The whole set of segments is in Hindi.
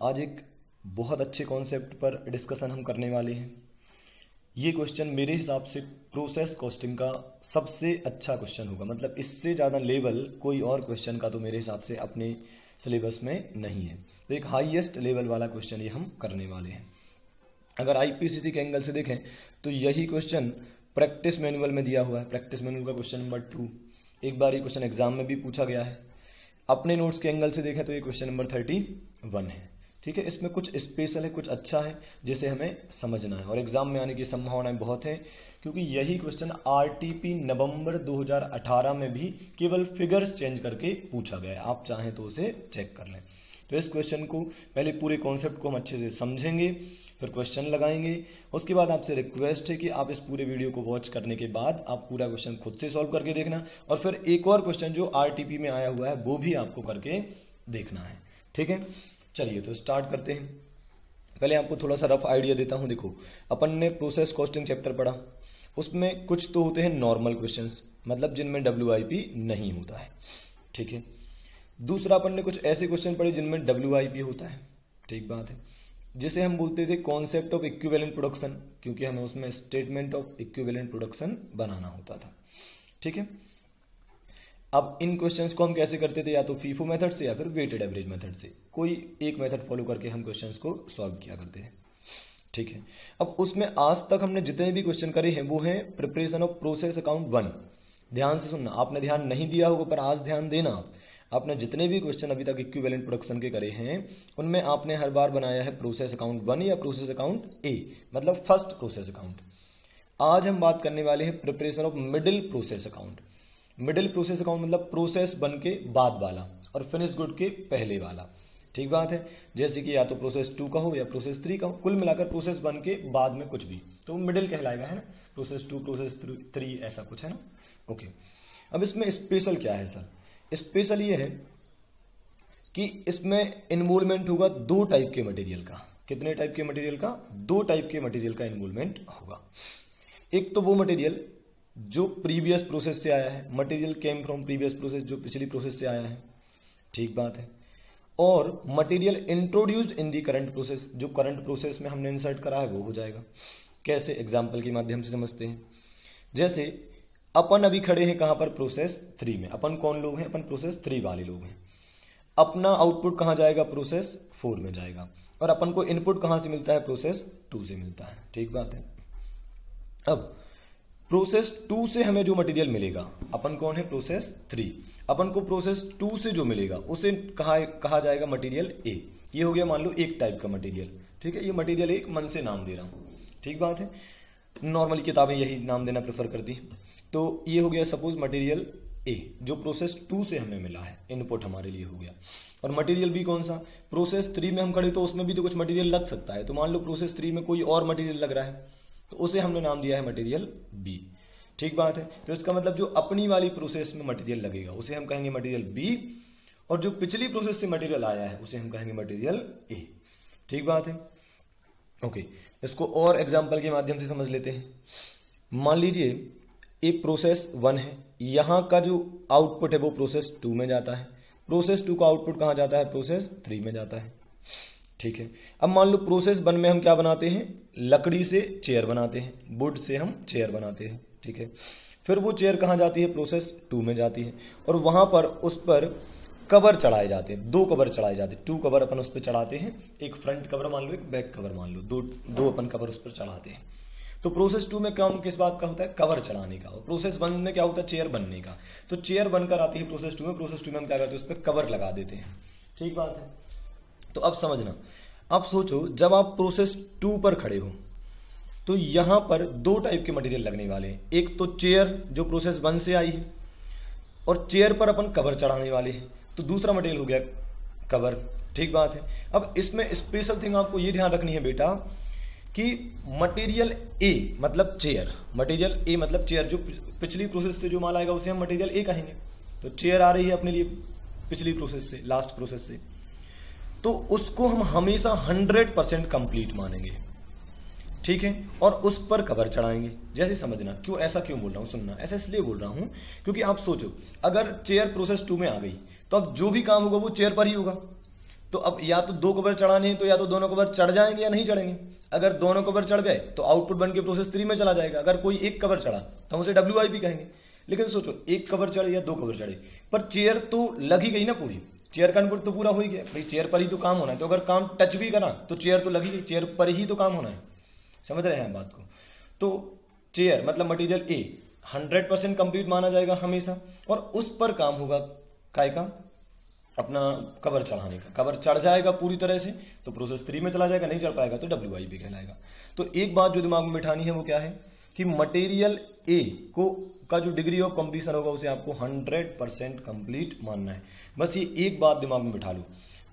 आज एक बहुत अच्छे कॉन्सेप्ट पर डिस्कशन हम करने वाले हैं। ये क्वेश्चन मेरे हिसाब से प्रोसेस कॉस्टिंग का सबसे अच्छा क्वेश्चन होगा, मतलब इससे ज़्यादा लेवल कोई और क्वेश्चन का तो मेरे हिसाब से अपने सिलेबस में नहीं है। तो एक हाईएस्ट लेवल वाला क्वेश्चन ये हम करने वाले हैं। अगर आईपीसीसी के एंगल से देखें तो यही क्वेश्चन प्रैक्टिस मैनुअल में दिया हुआ है। प्रैक्टिस मैनुअल का क्वेश्चन नंबर 2 एक बार ये क्वेश्चन एग्जाम में भी पूछा गया है। अपने नोट्स के एंगल से देखें तो ये क्वेश्चन नंबर 31 है। ठीक है, इसमें कुछ स्पेशल है, कुछ अच्छा है जिसे हमें समझना है और एग्जाम में आने की संभावनाएं बहुत है, क्योंकि यही क्वेश्चन आरटीपी नवंबर 2018 में भी केवल फिगर्स चेंज करके पूछा गया है। आप चाहें तो उसे चेक कर लें। तो इस क्वेश्चन को पहले पूरे कॉन्सेप्ट को हम अच्छे से समझेंगे, फिर क्वेश्चन लगाएंगे। उसके बाद आपसे रिक्वेस्ट है कि आप इस पूरे वीडियो को वॉच करने के बाद आप पूरा क्वेश्चन खुद से सॉल्व करके देखना, और फिर एक और क्वेश्चन जो आरटीपी में आया हुआ है वो भी आपको करके देखना है। ठीक है, चलिए तो स्टार्ट करते हैं। पहले आपको थोड़ा सा रफ आइडिया देता हूं। देखो, अपन ने प्रोसेस कॉस्टिंग चैप्टर पढ़ा, उसमें कुछ तो होते हैं नॉर्मल क्वेश्चंस, मतलब जिनमें WIP नहीं होता है। ठीक है, दूसरा अपन ने कुछ ऐसे क्वेश्चन पढ़े जिनमें WIP होता है। ठीक बात है, जिसे हम बोलते थे कॉन्सेप्ट ऑफ इक्विवेलेंट प्रोडक्शन, क्योंकि हमें उसमें स्टेटमेंट ऑफ इक्विवेलेंट प्रोडक्शन बनाना होता था। ठीक है, अब इन क्वेश्चंस को हम कैसे करते थे, या तो फीफो मेथड से या फिर वेटेड एवरेज मेथड से, कोई एक मेथड फॉलो करके हम क्वेश्चंस को सॉल्व किया करते हैं। ठीक है, अब उसमें आज तक हमने जितने भी क्वेश्चन करे हैं वो हैं प्रिपरेशन ऑफ प्रोसेस अकाउंट 1। ध्यान से सुनना, आपने ध्यान नहीं दिया होगा पर आज ध्यान देना। आपने जितने भी क्वेश्चन अभी तक इक्विवेलेंट प्रोडक्शन के करे हैं उनमें आपने हर बार बनाया है प्रोसेस अकाउंट 1 या प्रोसेस अकाउंट ए, मतलब फर्स्ट प्रोसेस अकाउंट। आज हम बात करने वाले हैं preparation of middle process account. Middle process account मतलब प्रोसेस बन के बाद वाला और फिनिश गुड के पहले वाला। ठीक बात है, जैसे कि या तो प्रोसेस 2 का हो या प्रोसेस 3 का हो, कुल मिलाकर प्रोसेस बन के बाद में कुछ भी तो मिडिल कहलाएगा, है ना। प्रोसेस 2 प्रोसेस 3 ऐसा कुछ है ना। ओके, अब इसमें स्पेशल क्या है सर? स्पेशल ये है कि इसमें इन्वॉल्वमेंट होगा 2 टाइप के मटेरियल का। कितने टाइप के मटेरियल का? 2 टाइप के मटेरियल का इन्वॉल्वमेंट होगा। एक तो वो मटेरियल जो प्रीवियस प्रोसेस से आया है, material came from previous process, जो पिछली प्रोसेस से आया है। ठीक बात है, और material introduced in the current process, जो करंट प्रोसेस में हमने इंसर्ट करा है वो हो जाएगा। कैसे? एग्जाम्पल के माध्यम से समझते हैं। जैसे अपन अभी खड़े हैं कहां पर? प्रोसेस 3 में। अपन कौन लोग हैं? अपन प्रोसेस 3 वाले लोग हैं। अपना आउटपुट कहां जाएगा? प्रोसेस 4 में जाएगा, और अपन को इनपुट कहां से मिलता है? प्रोसेस 2 से मिलता है। ठीक बात है। अब प्रोसेस 2 से हमें जो मटेरियल मिलेगा, अपन कौन है? प्रोसेस 3। अपन को प्रोसेस 2 से जो मिलेगा उसे कहा जाएगा मटेरियल ए। ये हो गया मान लो एक टाइप का मटेरियल। ठीक है, ये मटेरियल एक मन से नाम दे रहा हूं। ठीक बात है, नॉर्मली किताबें यही नाम देना प्रेफर करती हैं। तो ये हो गया सपोज मटेरियल ए, जो प्रोसेस 2 से हमें मिला है, इनपुट हमारे लिए हो गया। और मटेरियल बी कौन सा? प्रोसेस 3 में हम खड़े तो उसमें भी तो कुछ मटेरियल लग सकता है। तो मान लो प्रोसेस 3 में कोई और मटेरियल लग रहा है तो उसे हमने नाम दिया है मटेरियल बी। ठीक बात है, तो इसका मतलब जो अपनी वाली प्रोसेस में मटेरियल लगेगा उसे हम कहेंगे मटेरियल बी, और जो पिछली प्रोसेस से मटेरियल आया है उसे हम कहेंगे मटेरियल ए। ठीक बात है। ओके, इसको और एग्जांपल के माध्यम से समझ लेते हैं। मान लीजिए एक प्रोसेस 1 है, यहां का जो आउटपुट है वो प्रोसेस 2 में जाता है। प्रोसेस 2 का आउटपुट कहां जाता है? प्रोसेस 3 में जाता है। ठीक है, अब मान लो प्रोसेस 1 में हम क्या बनाते हैं? लकड़ी से चेयर बनाते हैं, वुड से हम चेयर बनाते हैं। ठीक है, फिर वो चेयर कहां जाती है? प्रोसेस 2 में जाती है, और वहां पर उस पर कवर चढ़ाए जाते हैं। 2 कवर चढ़ाए जाते हैं, 2 कवर अपन उस पर चढ़ाते हैं। एक फ्रंट कवर मान लो, एक बैक कवर मान लो, दो अपन कवर उस पर चढ़ाते हैं। तो प्रोसेस 2 में काम किस बात का होता है? कवर चढ़ाने का। और प्रोसेस 1 में क्या होता है? चेयर बनने का। तो चेयर बनकर आती है प्रोसेस 2 में, प्रोसेस 2 में हम क्या करते हैं? उस पर कवर लगा देते हैं। ठीक बात है, तो अब समझना। अब सोचो, जब आप प्रोसेस 2 पर खड़े हो तो यहां पर 2 टाइप के मटेरियल लगने वाले हैं। एक तो चेयर जो प्रोसेस 1 से आई है, और चेयर पर अपन कवर चढ़ाने वाले हैं, तो दूसरा मटेरियल हो गया कवर। ठीक बात है। अब इसमें स्पेशल थिंग आपको ये ध्यान रखनी है बेटा कि मटेरियल ए मतलब चेयर, मटेरियल ए मतलब चेयर, जो पिछली प्रोसेस से जो माल आएगा उसे हम मटेरियल ए कहेंगे। तो चेयर आ रही है अपने लिए पिछली प्रोसेस से, लास्ट प्रोसेस से, तो उसको हम हमेशा 100% कंप्लीट मानेंगे। ठीक है, और उस पर कवर चढ़ाएंगे। जैसे समझना, क्यों ऐसा क्यों बोल रहा हूं, सुनना। ऐसा इसलिए बोल रहा हूं क्योंकि आप सोचो, अगर चेयर प्रोसेस 2 में आ गई तो अब जो भी काम होगा वो चेयर पर ही होगा। तो अब या तो 2 कवर चढ़ाने हैं, तो या तो दोनों कवर चढ़ जाएंगे या नहीं चढ़ेंगे। अगर दोनों कवर चढ़ गए तो आउटपुट बन के प्रोसेस 3 में चला जाएगा। अगर कोई एक कवर चढ़ा तो हम उसे WIP कहेंगे। लेकिन सोचो, एक कवर चढ़े या 2 कवर चढ़े, पर चेयर तो लग ही गई ना पूरी, चेयर का इनपुट तो पूरा हो ही गया भाई, चेयर पर ही तो काम होना है। तो अगर काम टच भी करा तो चेयर तो लगी गई, चेयर पर ही तो काम होना है। समझ रहे हैं हम बात को? तो चेयर मतलब मटेरियल ए 100% कंप्लीट माना जाएगा हमेशा, और उस पर काम होगा काय का, अपना कवर चढ़ाने का। कवर चढ़ जाएगा पूरी तरह से तो प्रोसेस 3 में चला जाएगा, नहीं चढ़ पाएगा तो WIP कहलाएगा। तो एक बात जो दिमाग में बिठानी है वो क्या है कि मटेरियल ए को का जो डिग्री ऑफ कंप्लीशन होगा उसे आपको 100% कंप्लीट मानना है। बस ये एक बात दिमाग में बिठा लो।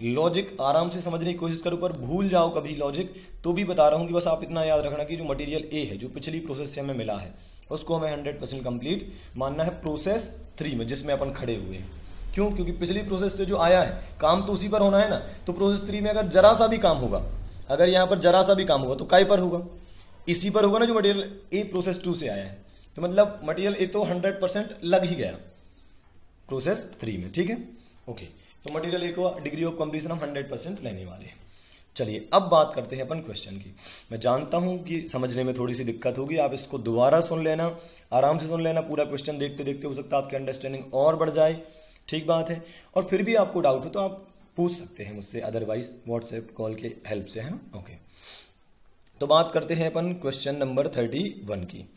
लॉजिक आराम से समझने की कोशिश करो, पर भूल जाओ कभी लॉजिक तो भी बता रहा हूं कि बस आप इतना याद रखना कि जो मटेरियल ए है, जो पिछली प्रोसेस से हमें मिला है, उसको हमें 100% कंप्लीट मानना है प्रोसेस 3 में, जिसमें अपन खड़े हुए हैं। क्यों? क्योंकि पिछली प्रोसेस से जो आया है काम तो उसी पर होना है ना। तो प्रोसेस 3 में अगर जरा सा भी काम होगा, अगर यहां पर जरा सा भी काम होगा तो काय पर होगा? इसी पर होगा ना जो मटेरियल ए प्रोसेस 2 से आया है। तो मतलब मटेरियल ए तो 100% लग ही गया प्रोसेस 3 में। ठीक है, ओके। तो मटेरियल ए को डिग्री ऑफ कंप्लीशन हम 100% लेने वाले हैं। चलिए अब बात करते हैं अपन क्वेश्चन की। मैं जानता हूं कि समझने में थोड़ी सी दिक्कत होगी, आप इसको दोबारा सुन लेना, आराम से सुन लेना। पूरा क्वेश्चन देखते देखते हो सकता है आपकी अंडरस्टैंडिंग और बढ़ जाए, ठीक बात है। और फिर भी आपको डाउट हो तो आप पूछ सकते हैं मुझसे, अदरवाइज व्हाट्सएप कॉल के हेल्प से, है ना। ओके, तो बात करते हैं अपन क्वेश्चन नंबर 31 की।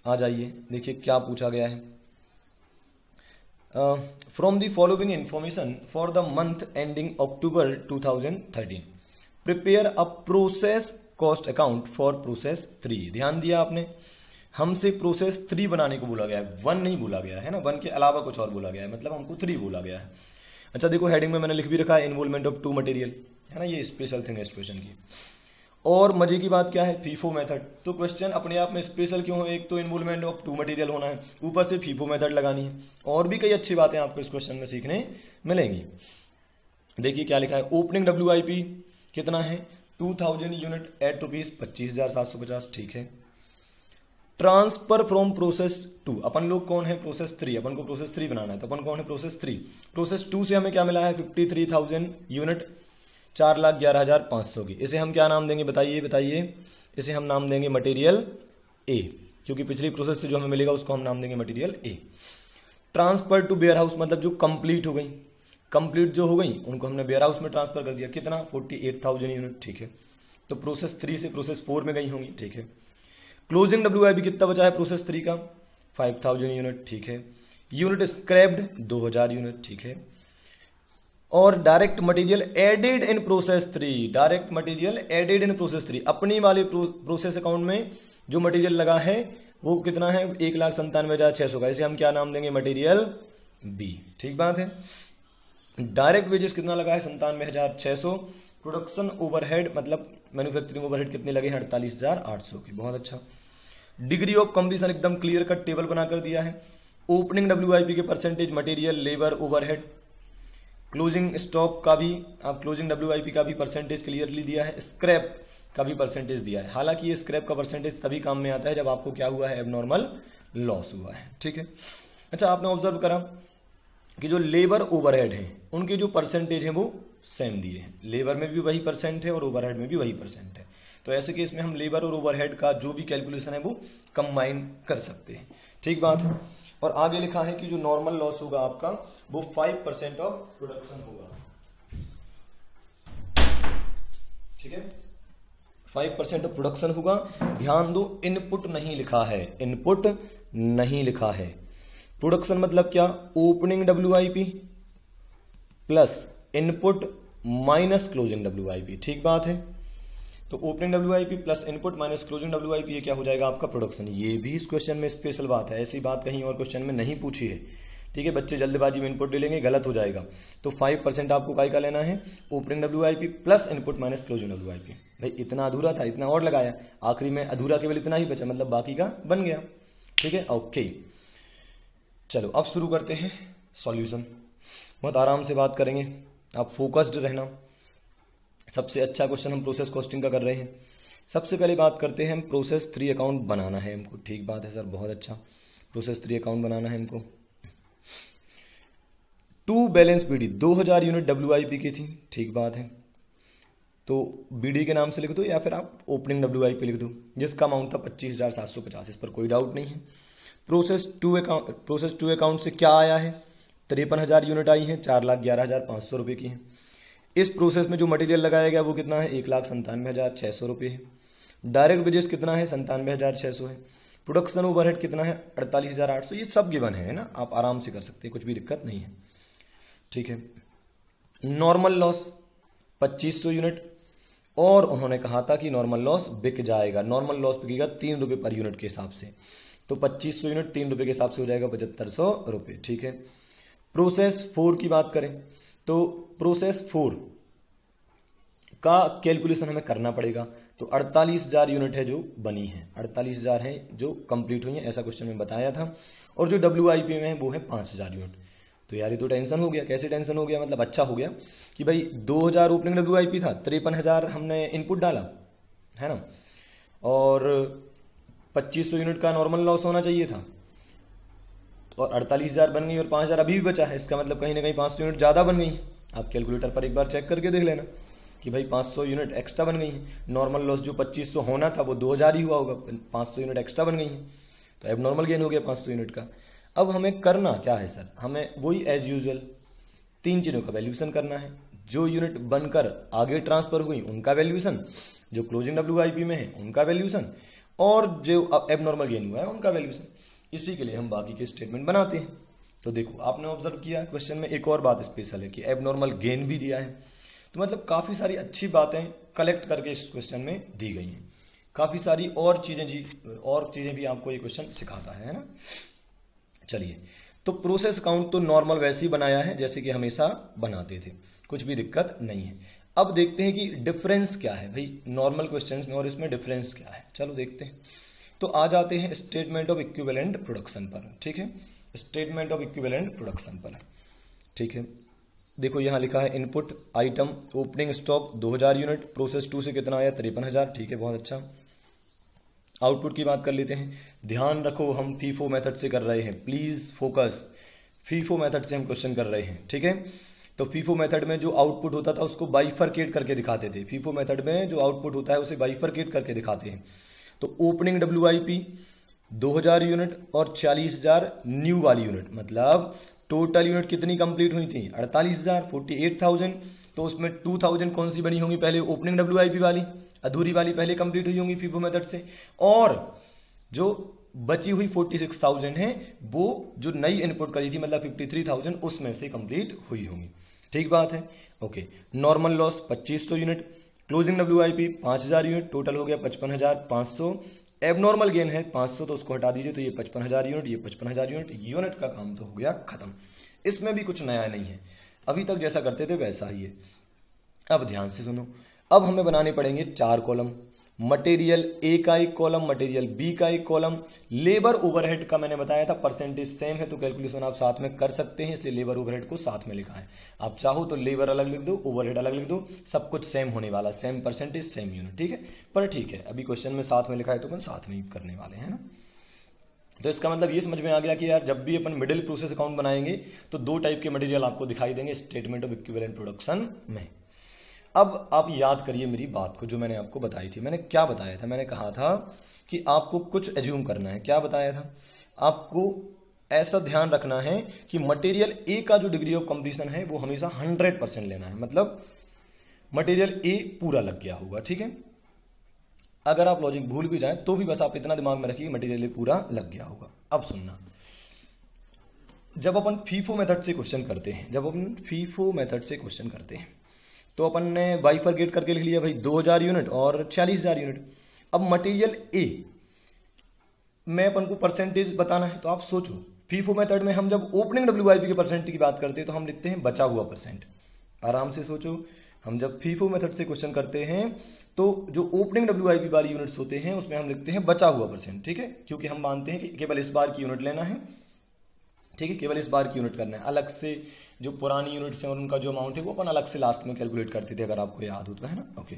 आ जाइए, देखिए क्या पूछा गया है। From the following information for the month ending October 2013 prepare a process cost account for process 3। ध्यान दिया आपने, हमसे प्रोसेस 3 बनाने को बोला गया है, 1 नहीं बोला गया है ना। 1 के अलावा कुछ और बोला गया है, मतलब हमको 3 बोला गया है। अच्छा देखो, हेडिंग में मैंने लिख भी रखा है इन्वॉल्वमेंट ऑफ 2 मटेरियल, है ना। ये स्पेशल थिंग है इस क्वेश्चन की। और मजे की बात क्या है, फीफो मेथड। तो क्वेश्चन अपने आप में स्पेशल क्यों है? एक तो इन्वॉल्वमेंट ऑफ 2 मटेरियल होना है, ऊपर से फीफो मेथड लगानी है, और भी कई अच्छी बातें आपको इस क्वेश्चन में सीखने मिलेंगी। देखिए क्या लिखा है, ओपनिंग WIP कितना है 2000 यूनिट एट ₹25,750। ठीक है। ट्रांसफर फ्रॉम प्रोसेस 2, अपन लोग कौन है प्रोसेस 3, अपन को प्रोसेस 3 बनाना है, तो अपन कौन है प्रोसेस 3। प्रोसेस 2 से हमें क्या मिला है 53,000 यूनिट 4,11,500 की। इसे हम क्या नाम देंगे बताइए। इसे हम नाम देंगे मटेरियल ए, क्योंकि पिछली प्रोसेस से जो हमें मिलेगा उसको हम नाम देंगे material A. Transfer to warehouse, मतलब जो कंप्लीट हो गई, कंप्लीट जो हो गई उनको हमने वेयर हाउस में ट्रांसफर कर दिया। कितना 48,000 यूनिट। ठीक है, तो प्रोसेस 3 से प्रोसेस 4 में गई होंगी। ठीक है। क्लोजिंग WIP कितना बचा है प्रोसेस 3 का 5,000 यूनिट। ठीक है। Unit scrapped 2,000 unit. ठीक है। और direct material added in process 3, direct material added in process 3, अपनी वाले प्रोसेस अकाउंट में जो मटेरियल लगा है वो कितना है 1,97,600 का। इसे हम क्या नाम देंगे मटेरियल बी। ठीक बात है। डायरेक्ट वेजेस कितना लगा है 97,600। प्रोडक्शन ओवरहेड मतलब मैन्युफैक्चरिंग ओवरहेड कितने लगे हैं 48,800 के। बहुत अच्छा। डिग्री ऑफ कंप्लीशन एकदम क्लियर कट टेबल बनाकर दिया है। ओपनिंग WIP के percentage, material, labour, overhead, closing stock का भी, आप क्लोजिंग WIP का भी परसेंटेज क्लियरली दिया है, स्क्रैप का भी परसेंटेज दिया है। हालांकि ये स्क्रैप का परसेंटेज तभी काम में आता है जब आपको क्या हुआ है एबनॉर्मल लॉस हुआ है। ठीक है। अच्छा, आपने ऑब्जर्व करा कि जो लेबर ओवरहेड है उनके जो परसेंटेज है वो सेम दिए हैं, लेबर में भी वही परसेंट है और ओवरहेड में भी वही परसेंट है। तो ऐसे केस में हम लेबर और ओवरहेड का जो भी कैलकुलेशन है वो कंबाइन कर सकते हैं। ठीक बात है। और आगे लिखा है कि जो नॉर्मल लॉस होगा आपका वो 5% ऑफ प्रोडक्शन होगा। ठीक है, 5% ऑफ प्रोडक्शन होगा। ध्यान दो, इनपुट नहीं लिखा है, इनपुट नहीं लिखा है। प्रोडक्शन मतलब क्या, opening WIP plus input minus closing WIP। ठीक बात है। तो opening WIP plus input minus closing WIP, ये क्या हो जाएगा आपका प्रोडक्शन। ये भी इस क्वेश्चन में स्पेशल बात है, ऐसी बात कहीं और क्वेश्चन में नहीं पूछी है। ठीक है, बच्चे जल्दबाजी में इनपुट ले लेंगे, गलत हो जाएगा। तो 5% आपको काय का लेना है, opening WIP plus input minus closing WIP। भाई इतना अधूरा था, इतना और लगाया, आखिरी में अधूरा केवल इतना ही बचा, मतलब बाकी का बन गया। ठीक है, ओके। चलो अब शुरू करते हैं सॉल्यूशन। बहुत आराम से बात करेंगे, आप फोकस्ड रहना। सबसे अच्छा क्वेश्चन हम प्रोसेस कॉस्टिंग का कर रहे हैं। सबसे पहले बात करते हैं हम प्रोसेस 3 अकाउंट बनाना है हमको। ठीक बात है सर, बहुत अच्छा। प्रोसेस 3 अकाउंट बनाना है हमको। To balance BD 2000 unit WIP की थी, ठीक बात है। तो बीडी के नाम से लिख दो या फिर आप ओपनिंग WIP लिख दो, जिसका अमाउंट था 25,750, इस पर कोई डाउट नहीं है। प्रोसेस टू अकाउंट से क्या आया है, 53,000 यूनिट आई है, 4,11,500 रुपये की है। इस प्रोसेस में जो मटेरियल लगाया गया वो कितना है, 1,97,600 रुपये है। डायरेक्ट वेजेस कितना है, 97,600 है। प्रोडक्शन ओवरहेड कितना है, 48,800। ये सब गिवन है ना, आप आराम से कर सकते हैं, कुछ भी दिक्कत नहीं है, ठीक है। नॉर्मल लॉस 2500 यूनिट, और उन्होंने कहा था कि नॉर्मल लॉस बिक जाएगा, नॉर्मल लॉस बिकेगा 3 रुपये पर यूनिट के हिसाब से। तो 2500 यूनिट 3 रुपये के हिसाब से हो जाएगा 7500 रुपये, ठीक है। प्रोसेस 4 की बात करें तो प्रोसेस 4 का कैलकुलेशन हमें करना पड़ेगा। तो 48,000 यूनिट है जो बनी है, 48,000 है जो कंप्लीट हुई है, ऐसा क्वेश्चन में बताया था। और जो WIP में है वो है 5,000 यूनिट। तो यार ये तो टेंशन हो गया। कैसे टेंशन हो गया, मतलब अच्छा हो गया कि भाई 2,000 ओपनिंग WIP था, 53,000 हमने इनपुट डाला है ना, और 2500 यूनिट का नॉर्मल लॉस होना चाहिए था, और 48,000 बन गई और 5,000 अभी भी बचा है। इसका मतलब कहीं ना कहीं 500 यूनिट ज़्यादा बन गई। आप कैलकुलेटर पर एक बार चेक करके देख लेना कि भाई 500 यूनिट एक्स्ट्रा बन गई है। नॉर्मल लॉस जो 2500 होना था वो 2,000 ही हुआ होगा, 500 यूनिट एक्स्ट्रा बन गई है, तो अब नॉर्मल गेन हो गया 500 यूनिट का। अब हमें करना क्या है सर, हमें वही एज यूजुअल 3 चीज़ों का वैल्यूएशन करना है। जो यूनिट बनकर आगे ट्रांसफर हुई उनका वैल्यूएशन, जो क्लोजिंग WIP में है उनका वैल्यूएशन, और जो अब नॉर्मल गेन हुआ है उनका वैल्यूएशन। इसी के लिए हम बाकी के स्टेटमेंट बनाते हैं। तो देखो आपने ऑब्जर्व किया क्वेश्चन में एक और बात स्पेशल है कि अब नॉर्मल गेन भी दिया है। तो मतलब काफ़ी सारी अच्छी बातें कलेक्ट करके इस क्वेश्चन में दी गई हैं। काफ़ी सारी और चीज़ें भी आपको ये क्वेश्चन सिखाता है ना। चलिए, तो प्रोसेस अकाउंट तो नॉर्मल वैसे ही बनाया है जैसे कि हमेशा बनाते थे, कुछ भी दिक्कत नहीं है। अब देखते हैं कि डिफरेंस क्या है भाई नॉर्मल क्वेश्चंस में और इसमें डिफरेंस क्या है। चलो देखते हैं। तो आ जाते हैं स्टेटमेंट ऑफ इक्विवेलेंट प्रोडक्शन पर, ठीक है। स्टेटमेंट ऑफ इक्विवेलेंट प्रोडक्शन पर, ठीक है। देखो यहाँ लिखा है input item opening stock 2,000 unit, process 2 से कितना आया 53,000, ठीक है, बहुत अच्छा। आउटपुट की बात कर लेते हैं। ध्यान रखो हम फीफो मेथड से कर रहे हैं, प्लीज फोकस। फीफो मेथड से हम क्वेश्चन कर रहे हैं, ठीक है। तो फीफो मेथड में जो आउटपुट होता था उसको बाइफरकेट करके दिखाते थे। फीफो मेथड में जो आउटपुट होता है उसे बाइफरकेट करके दिखाते हैं। तो ओपनिंग WIP 2,000 यूनिट और 40,000 न्यू वाली यूनिट, मतलब टोटल यूनिट कितनी कंप्लीट हुई थी 48,000, 48,000। तो उसमें 2,000 कौन सी बनी होंगी, पहले ओपनिंग WIP वाली अधूरी वाली पहले कंप्लीट हुई होंगी फीफो मेथड से, और जो बची हुई 46,000 है वो जो नई इनपुट करी थी मतलब 53,000 उसमें से कंप्लीट हुई होंगी, ठीक बात है। Okay, normal loss 2500 unit, closing WIP 5,000 unit, total हो गया 55,500। एबनॉर्मल गेन है 500, तो उसको हटा दीजिए, तो ये 55,000 यूनिट, ये 55,000 यूनिट का काम तो हो गया खत्म। इसमें भी कुछ नया नहीं है, अभी तक जैसा करते थे वैसा ही है। अब ध्यान से सुनो, अब हमें बनाने पड़ेंगे 4 कॉलम। मटेरियल ए का एक कॉलम, मटेरियल बी का एक कॉलम। लेबर ओवरहेड का मैंने बताया था परसेंटेज सेम है तो कैलकुलेशन आप साथ में कर सकते हैं, इसलिए लेबर ओवरहेड को साथ में लिखा है। आप चाहो तो लेबर अलग लिख दो, ओवरहेड अलग लिख दो, सब कुछ सेम होने वाला, सेम परसेंटेज सेम यूनिट, ठीक है। पर ठीक है, अभी क्वेश्चन में साथ में लिखा है तो अपन साथ में ही करने वाले हैं ना। तो इसका मतलब ये समझ में आ गया कि यार जब भी अपन मिडिल प्रोसेस अकाउंट बनाएंगे तो 2 टाइप के मटेरियल आपको दिखाई देंगे स्टेटमेंट ऑफ इक्विवेलेंट प्रोडक्शन में। अब आप याद करिए मेरी बात को जो मैंने आपको बताई थी। मैंने क्या बताया था, मैंने कहा था कि आपको कुछ एज्यूम करना है। क्या बताया था, आपको ऐसा ध्यान रखना है कि मटेरियल ए का जो डिग्री ऑफ कंप्लीशन है वो हमेशा 100% लेना है, मतलब मटेरियल ए पूरा लग गया होगा, ठीक है। अगर आप लॉजिक भूल भी जाए तो भी बस आप इतना दिमाग में रखिए मटेरियल ए पूरा लग गया होगा। अब सुनना, जब अपन फीफो मेथड से क्वेश्चन करते हैं तो अपन ने बाइफरकेट करके लिख लिया भाई 2,000 यूनिट और 40,000 यूनिट। अब मटेरियल ए में अपन को परसेंटेज बताना है, तो आप सोचो फीफो मेथड में हम जब ओपनिंग WIP के परसेंट की बात करते हैं तो हम लिखते हैं बचा हुआ परसेंट। आराम से सोचो, हम जब फीफो मेथड से क्वेश्चन करते हैं तो जो ओपनिंग WIP वाली यूनिट्स होते हैं उसमें हम लिखते हैं बचा हुआ परसेंट, ठीक है, क्योंकि हम मानते हैं कि केवल इस बार की यूनिट लेना है, ठीक है, केवल इस बार की यूनिट करना है। अलग से जो पुरानी यूनिट्स हैं और उनका जो अमाउंट है वो अपन अलग से लास्ट में कैलकुलेट करते थे, अगर आपको याद होता है ना। ओके,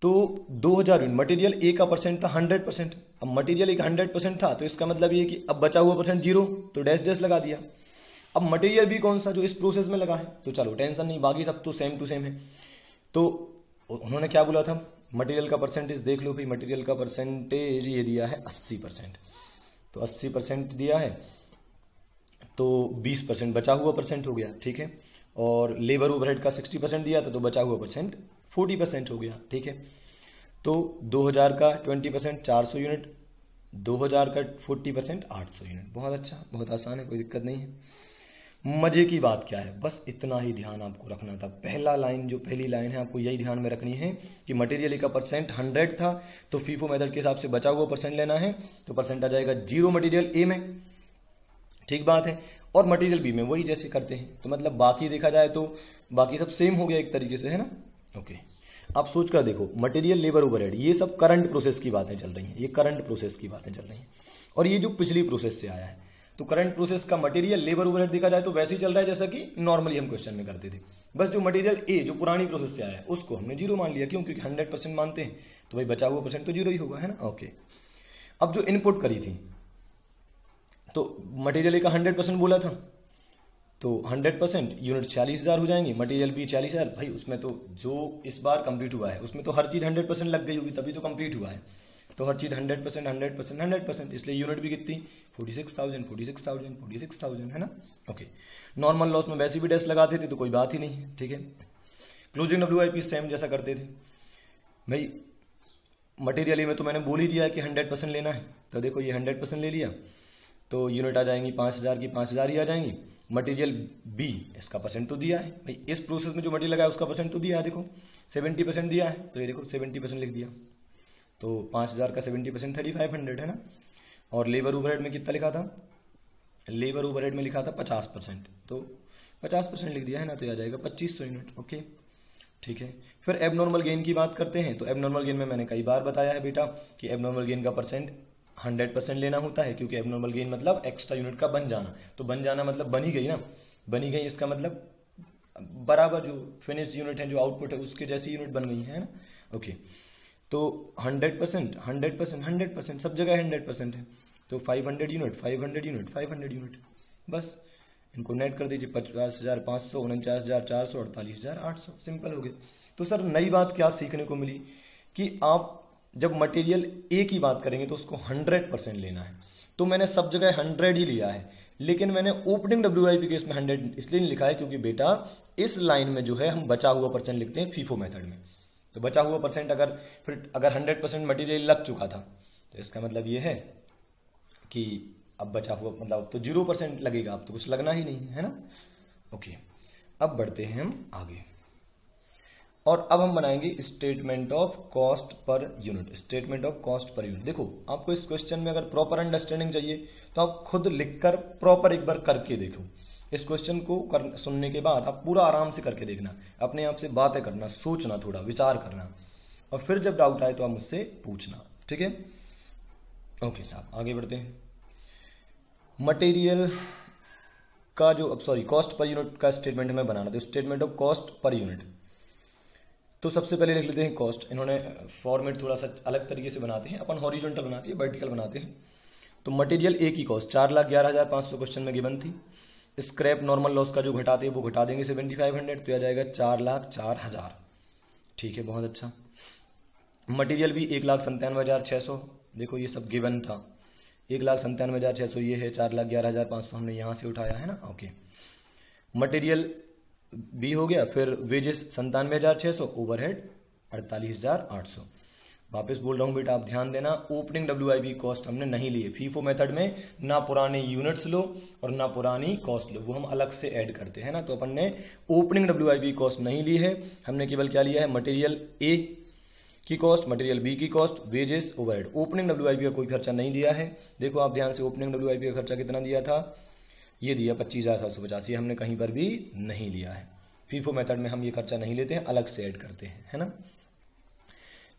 तो 2,000 यूनिट मटेरियल ए का परसेंट था 100%। अब मटेरियल एक 100% था तो इसका मतलब ये कि अब बचा हुआ परसेंट 0, तो डैश डैश लगा दिया। अब मटेरियल भी कौन सा जो इस प्रोसेस में लगा है, तो चलो टेंशन नहीं, बाकी सब तो सेम टू सेम है। तो उन्होंने क्या बोला था, मटेरियल का परसेंटेज देख लो भाई, मटेरियल का परसेंटेज ये दिया है 80%, तो 80% दिया है, तो 20% बचा हुआ परसेंट हो गया, ठीक है। और लेबर ओवरहेड का 60% दिया था, तो बचा हुआ परसेंट 40% हो गया, ठीक है। तो 2000 का 20% 400 यूनिट, 2000 का 40% 800 यूनिट। बहुत अच्छा, बहुत आसान है, कोई दिक्कत नहीं है। मजे की बात क्या है, बस इतना ही ध्यान आपको रखना था। पहला लाइन, जो पहली लाइन है, आपको यही ध्यान में रखनी है कि मटेरियल ए का परसेंट 100 था, तो फीफो मेथड के हिसाब से बचा हुआ परसेंट लेना है, तो परसेंट आ जाएगा 0 मटेरियल ए में, ठीक बात है। और मटेरियल बी में वही जैसे करते हैं, तो मतलब बाकी देखा जाए तो बाकी सब सेम हो गया एक तरीके से, है ना। ओके, आप सोच कर देखो, मटेरियल, लेबर, ओवरहेड, ये सब करंट प्रोसेस की बातें चल रही हैं, ये करंट प्रोसेस की बातें चल रही हैं, और ये जो पिछली प्रोसेस से आया है, तो करंट प्रोसेस का मटेरियल, लेबर, ओवरहेड देखा जाए तो वैसे ही चल रहा है जैसा कि नॉर्मली हम क्वेश्चन में करते थे। बस जो मटेरियल ए जो पुरानी प्रोसेस से आया है उसको हमने 0 मान लिया, क्यों, क्योंकि 100% मानते हैं, तो भाई बचा हुआ परसेंट तो 0 ही होगा, है ना। ओके, अब जो इनपुट करी थी, तो मटेरियल ए का 100% बोला था, तो 100% यूनिट 40,000 हो जाएंगी, मटेरियल बी 40,000। भाई उसमें तो जो इस बार कंप्लीट हुआ है उसमें तो हर चीज 100% लग गई होगी, तभी तो कंप्लीट हुआ है, तो हर चीज 100%, 100%, 100%, इसलिए यूनिट भी कितनी 46,000, 46,000, 46,000, है ना। ओके, नॉर्मल लॉस में वैसे भी डैश लगाते थे तो कोई बात ही नहीं है, ठीक है। क्लोजिंग WIP सेम जैसा करते थे भाई। मटेरियल में तो मैंने बोल ही दिया है कि 100% लेना है, तो देखो ये 100% ले लिया, तो यूनिट आ जाएंगी 5,000 की 5,000 ही आ जाएंगी। मटेरियल बी, इसका परसेंट तो दिया है भाई, इस प्रोसेस में जो मटेरियल लगा है उसका परसेंट तो दिया है, देखो 70% दिया है, तो ये देखो 70% लिख दिया, तो 5,000 का 70% 3,500 है ना। और लेबर ओवरहेड में कितना लिखा था, लेबर ओवरहेड में लिखा था 50%, तो 50% लिख दिया है ना, तो आ जाएगा 2,500 यूनिट। ओके, ठीक है। फिर एबनॉर्मल गेन की बात करते हैं, तो एबनॉर्मल गेन में मैंने कई बार बताया है बेटा कि एबनॉर्मल गेन का परसेंट 100% लेना होता है, क्योंकि एबनॉर्मल गेन मतलब एक्स्ट्रा यूनिट का बन जाना, तो बन जाना मतलब बन ही गई ना, बनी गई, इसका मतलब बराबर जो फिनिश यूनिट है, जो आउटपुट है उसके जैसी यूनिट बन गई है ना। ओके, तो 100%, 100%, 100%, सब जगह 100% है, तो 500 यूनिट, 500 यूनिट, 500 यूनिट, बस इनको नेट कर दीजिए, 50,500, 49,400, 48,800, सिंपल हो गया। तो सर नई बात क्या सीखने को मिली कि आप जब मटेरियल ए की बात करेंगे तो उसको 100% लेना है, तो मैंने सब जगह 100 ही लिया है, लेकिन मैंने ओपनिंग WIP केस में 100 इसलिए नहीं लिखा है क्योंकि बेटा इस लाइन में जो है हम बचा हुआ परसेंट लिखते हैं फीफो मेथड में, तो बचा हुआ परसेंट अगर 100% मटेरियल लग चुका था तो इसका मतलब ये है कि अब बचा हुआ मतलब अब तो 0% लगेगा, अब तो कुछ लगना ही नहीं है ना। ओके, अब बढ़ते हैं हम आगे, और अब हम बनाएंगे statement of cost per unit. Statement of cost per unit, देखो आपको इस क्वेश्चन में अगर प्रॉपर अंडरस्टैंडिंग चाहिए तो आप खुद लिखकर प्रॉपर एक बार करके देखो। इस क्वेश्चन को सुनने के बाद आप पूरा आराम से करके देखना, अपने आप से बातें करना, सोचना, थोड़ा विचार करना, और फिर जब डाउट आए तो आप मुझसे पूछना, ठीक है। ओके साहब, आगे बढ़ते हैं। मटेरियल का जो कॉस्ट पर यूनिट का स्टेटमेंट हमें बनाना था, statement of cost per unit. तो सबसे पहले लिख लेते हैं कॉस्ट। इन्होंने फॉर्मेट थोड़ा सा अलग तरीके से बनाते हैं, अपन हॉरिजॉन्टल बनाते हैं, वर्टिकल बनाते हैं। तो मटेरियल ए की कॉस्ट 4,11,500 क्वेश्चन में गिवन थी। स्क्रैप नॉर्मल लॉस का जो घटाते हैं वो घटा देंगे 7,500, तो आ जाएगा 4,04,000, ठीक है, बहुत अच्छा। मटेरियल भी 1,97,600, देखो ये सब गिवन था, 1,97,600 ये है, 4,11,500 हमने यहाँ से उठाया है ना। ओके, मटेरियल बी हो गया, फिर वेजेस 97,600, ओवरहेड 48,800। वापस बोल रहा हूं बेटा, आप ध्यान देना, ओपनिंग WIP कॉस्ट हमने नहीं ली है फीफो मेथड में, ना पुराने यूनिट्स लो और ना पुरानी कॉस्ट लो, वो हम अलग से ऐड करते हैं ना। तो अपन ने ओपनिंग WIP कॉस्ट नहीं ली है, हमने केवल क्या लिया है, मटेरियल ए की कॉस्ट, मटेरियल बी की cost, wages, overhead. Opening WIP का कोई खर्चा नहीं दिया है। देखो आप ध्यान से, ओपनिंग WIP का खर्चा कितना दिया था, ये दिया 25,785, हमने कहीं पर भी नहीं लिया है। फीफो मेथड में हम ये खर्चा नहीं लेते हैं, अलग से ऐड करते हैं, है ना।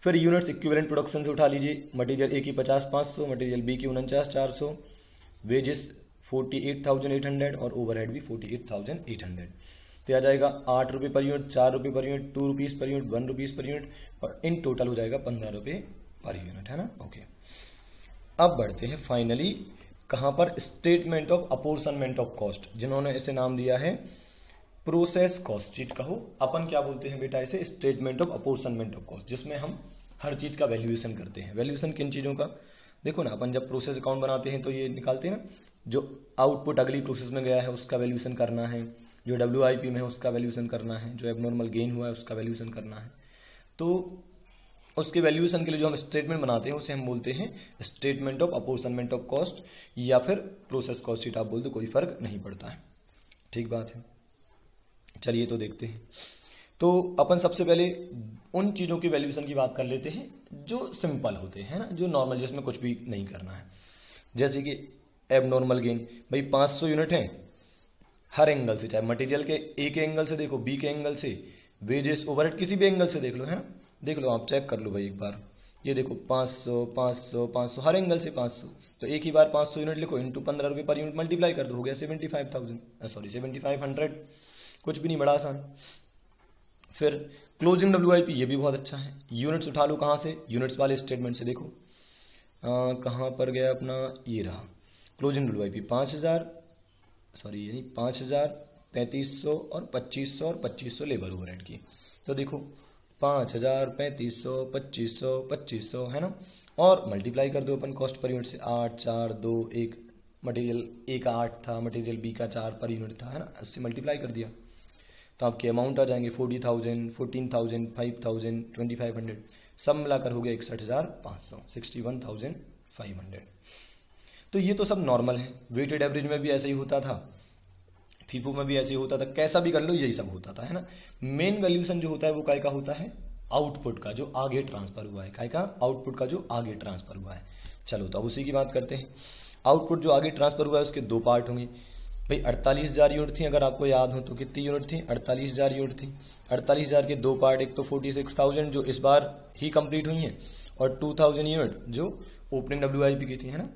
फिर यूनिट्स इक्विवेलेंट प्रोडक्शन से उठा लीजिए, मटेरियल ए की 50,500, मटेरियल बी की 49,400, वेजेस 48,800 और ओवरहेड भी 48,800। तो आ जाएगा 8 रुपये पर यूनिट, 4 रुपये per unit, 2 rupees per unit, 1 rupees per unit, और इन टोटल हो जाएगा 15 रुपये पर यूनिट, है ना। ओके, अब बढ़ते हैं फाइनली कहां पर, statement of apportionment of cost, जिन्होंने इसे नाम दिया है प्रोसेस कॉस्ट शीट। कहो अपन क्या बोलते हैं बेटा इसे, statement of apportionment of cost, जिसमें हम हर चीज का वैल्यूएशन करते हैं। वैल्यूएशन किन चीजों का, देखो ना, अपन जब प्रोसेस अकाउंट बनाते हैं तो ये निकालते हैं ना, जो आउटपुट अगली प्रोसेस में गया है उसका वैल्यूएशन करना है, जो WIP में है उसका वैल्यूएशन करना है, जो एबनॉर्मल गेन हुआ है उसका वैल्यूएशन करना है। तो उसके वैल्यूएशन के लिए जो हम स्टेटमेंट बनाते हैं उसे हम बोलते हैं statement of apportionment of cost, या फिर प्रोसेस कॉस्ट शीट आप बोल दो, कोई फर्क नहीं पड़ता है। ठीक बात है, चलिए तो देखते हैं। तो अपन सबसे पहले उन चीजों की वैल्यूएशन की बात कर लेते हैं जो सिंपल होते हैं ना, जो नॉर्मल, जिसमें कुछ भी नहीं करना है। जैसे कि एबनॉर्मल गेन, भाई 500 यूनिट है, हर एंगल से, चाहे मटेरियल के ए के एंगल से देखो, बी के एंगल से, वेजेस ओवरहेड किसी भी एंगल से देख लो, है ना, देख लो, आप चेक कर लो भाई एक बार। ये देखो 500 500 500, हर एंगल से 500, तो एक ही बार 500 यूनिट लिखो, इंटू 15 रुपये पर यूनिट मल्टीप्लाई कर दो, हो गया 75,000, कुछ भी नहीं, बड़ा आसान। फिर क्लोजिंग WIP, ये भी बहुत अच्छा है। यूनिट्स उठा लो, कहाँ से, यूनिट्स वाले स्टेटमेंट से देखो, कहाँ पर गया अपना, ये रहा क्लोजिंग WIP, 5,000 3500 और 2500 और 2500 लेबर ओवरहेड की। तो देखो 5,000 3500 2500 2500, है ना, और मल्टीप्लाई कर दो अपन कॉस्ट पर यूनिट से, 8 4 2 1, मटेरियल ए का 8 था, मटेरियल बी का 4 पर यूनिट था, है ना, उससे मल्टीप्लाई कर दिया तो आपके अमाउंट आ जाएंगे 40,000 14,000 5,000 2,500, सब मिलाकर हो गया 61,500 61,500। तो ये तो सब नॉर्मल है। वेटेड एवरेज में भी ऐसा ही होता था, फीफो में भी ऐसे ही होता था, कैसा भी कर लो यही सब होता था, है ना। मेन वैल्यूएशन जो होता है वो काय का होता है, आउटपुट का जो आगे ट्रांसफर हुआ है, काय का, आउटपुट का जो आगे ट्रांसफर हुआ है। चलो तो अब उसी की बात करते हैं। आउटपुट जो आगे ट्रांसफर हुआ है उसके दो पार्ट होंगे भाई। 48,000 यूनिट थी, अगर आपको याद हो तो कितनी यूनिट थी, 48,000 यूनिट थी। 48,000 के दो पार्ट, एक तो 46,000 जो इस बार ही कंप्लीट हुई है, और 2,000 यूनिट जो ओपनिंग WIP की थी, है ना।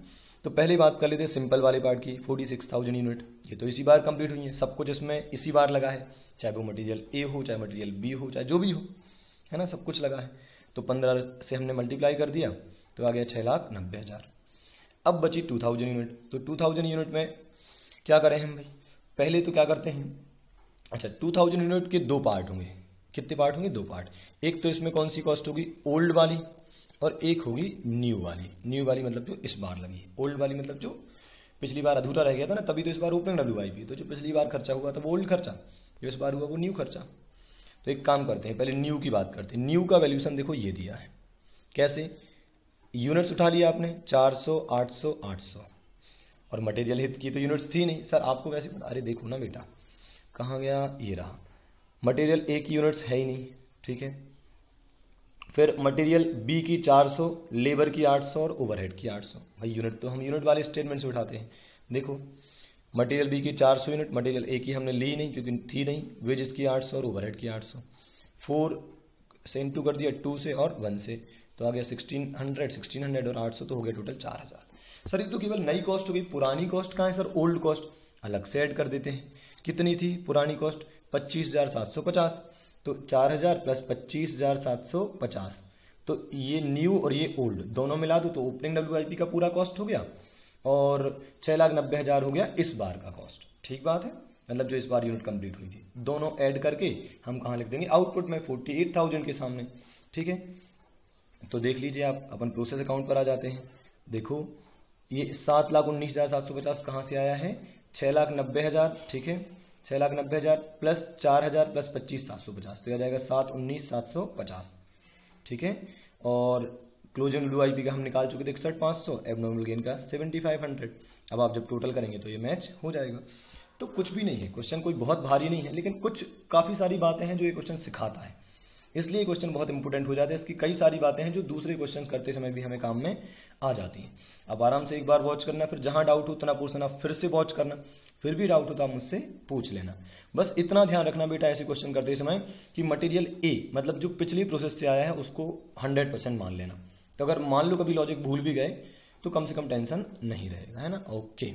तो पहले बात कर लेते हैं सिंपल वाले पार्ट की, 46,000 यूनिट, ये तो इसी बार कंप्लीट हुई है, सब कुछ इसमें इसी बार लगा है, चाहे वो मटेरियल ए हो, चाहे मटेरियल बी हो, चाहे जो भी हो, है ना, सब कुछ लगा है। तो 15 से हमने मल्टीप्लाई कर दिया तो आ गया 6,90,000। अब बची 2,000 यूनिट, तो 2,000 यूनिट में क्या करें हम भाई, पहले तो क्या करते हैं, अच्छा 2,000 यूनिट के दो पार्ट होंगे, कितने पार्ट होंगे, दो पार्ट। एक तो इसमें कौन सी कॉस्ट होगी, ओल्ड वाली, और एक होगी न्यू वाली। न्यू वाली मतलब जो इस बार लगी, ओल्ड वाली मतलब जो पिछली बार अधूरा रह गया था ना, तभी तो इस बार ओपनिंग WIP, तो जो पिछली बार खर्चा हुआ था वो ओल्ड खर्चा, जो इस बार हुआ वो न्यू खर्चा। तो एक काम करते हैं, पहले न्यू की बात करते हैं। न्यू का वैल्यूएशन देखो ये दिया है, कैसे, यूनिट्स उठा लिया आपने 400 800 800, और मटेरियल हित की तो यूनिट्स थी नहीं सर, आपको वैसे पता, अरे देखो ना बेटा कहाँ गया, ये रहा, मटेरियल ए की यूनिट्स है ही नहीं, ठीक है। फिर मटेरियल बी की 400, लेबर की 800 और ओवरहेड की 800। भाई यूनिट तो हम यूनिट वाले स्टेटमेंट से उठाते हैं। देखो मटेरियल बी की 400 यूनिट, मटेरियल ए की हमने ली नहीं क्योंकि थी नहीं, वेजेस की 800 और ओवरहेड की 800। 4 से इंटू कर दिया 2 से और 1 से, तो आ गया 1600 और 800, तो हो गया टोटल 4,000। सर ये तो केवल नई कॉस्ट हो गई, पुरानी कॉस्ट कहाँ है सर, ओल्ड कॉस्ट अलग से ऐड कर देते हैं। कितनी थी पुरानी कॉस्ट, 25,750, तो 4,000 प्लस 25,750, तो ये न्यू और ये ओल्ड दोनों मिला दो तो ओपनिंग WIP का पूरा कॉस्ट हो गया, और 6,90,000 हो गया इस बार का कॉस्ट। ठीक बात है, मतलब जो इस बार यूनिट कंप्लीट हुई थी, दोनों ऐड करके हम कहाँ लिख देंगे, आउटपुट में 48,000 के सामने। ठीक है, तो देख लीजिए आप, अपन प्रोसेस अकाउंट पर आ जाते हैं। देखो ये 7,19,750 कहाँ से आया है, 6,90,000, ठीक है, 6,90,000 प्लस 4,000 प्लस 25,750, तो आ जाएगा 7,19,750, ठीक है। और क्लोजिंग WIP का हम निकाल चुके थे 61,500, एबनॉर्मल गेन का 7,500। अब आप जब टोटल करेंगे तो ये मैच हो जाएगा। तो कुछ भी नहीं है, क्वेश्चन कोई बहुत भारी नहीं है, लेकिन कुछ काफ़ी सारी बातें हैं जो ये क्वेश्चन सिखाता है, इसलिए क्वेश्चन बहुत इंपॉर्टेंट हो जाता है। इसकी कई सारी बातें हैं जो दूसरे क्वेश्चन करते समय भी हमें काम में आ जाती हैं। अब आराम से एक बार वॉच करना, फिर जहां डाउट हो उतना पोर्शन आप फिर से वॉच करना, फिर भी डाउट हो तो आप मुझसे पूछ लेना। बस इतना ध्यान रखना बेटा ऐसे क्वेश्चन करते समय कि मटेरियल ए मतलब जो पिछली प्रोसेस से आया है उसको 100% मान लेना। तो अगर मान लो कभी लॉजिक भूल भी गए तो कम से कम टेंशन नहीं रहेगा, है ना। ओके।